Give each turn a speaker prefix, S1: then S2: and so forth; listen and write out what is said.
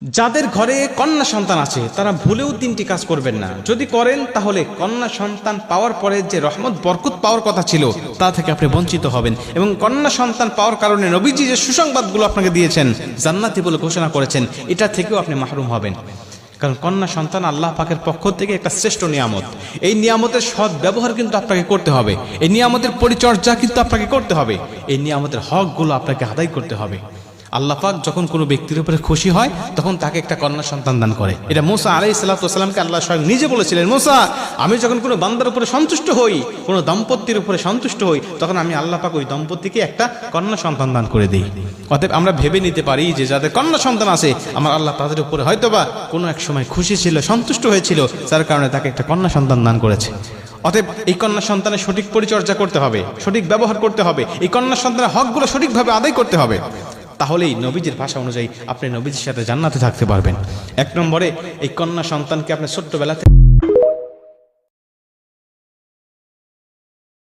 S1: যাদের ঘরে কন্যা সন্তান আছে তারা ভুলেও তিনটি কাজ করবেন না। যদি করেন তাহলে কন্যা সন্তান পাওয়ার পরে যে রহমত বরকত পাওয়ার কথা ছিল তা থেকে আপনি বঞ্চিত হবেন, এবং কন্যা সন্তান পাওয়ার কারণে নবীজি যে সুসংবাদগুলো আপনাকে দিয়েছেন, জান্নাতি বলে ঘোষণা করেছেন, এটা থেকেও আপনি মাহরুম হবেন। কারণ কন্যা সন্তান আল্লাহ পাকের পক্ষ থেকে একটা শ্রেষ্ঠ নিয়ামত। এই নিয়ামতের সৎ ব্যবহার কিন্তু আপনাকে করতে হবে, এই নিয়ামতের পরিচর্যা কিন্তু আপনাকে করতে হবে, এই নিয়ামতের হকগুলো আপনাকে আদায় করতে হবে। আল্লাহ পাক যখন কোনো ব্যক্তির উপরে খুশি হয় তখন তাকে একটা কন্যা সন্তান দান করে। এটা মুসা আলাইহিস সালামকে আল্লাহ স্বয়ং নিজে বলেছিলেন, মুসা, আমি যখন কোনো বান্দার উপরে সন্তুষ্ট হই, কোনো দম্পতির উপরে সন্তুষ্ট হই, তখন আমি আল্লাহ পাক ওই দম্পতিকে একটা কন্যা সন্তান দান করে দিই। অতএব আমরা ভেবে নিতে পারি যে যাদের কন্যা সন্তান আছে, আমার আল্লাহ তাদের উপরে হয়তোবা কোনো এক সময় খুশি ছিল, সন্তুষ্ট হয়েছিল, যার কারণে তাকে একটা কন্যা সন্তান দান করেছে। অতএব এই কন্যা সন্তানের সঠিক পরিচর্যা করতে হবে, সঠিক ব্যবহার করতে হবে, এই কন্যা সন্তানের হকগুলো সঠিকভাবে আদায় করতে হবে। তাহলেই নবীজির ভাষা অনুযায়ী আপনি নবীজির সাথে জান্নাতে থাকতে পারবেন। এক নম্বরে, এই কন্যা সন্তানকে আপনি ছোট্টবেলা থেকে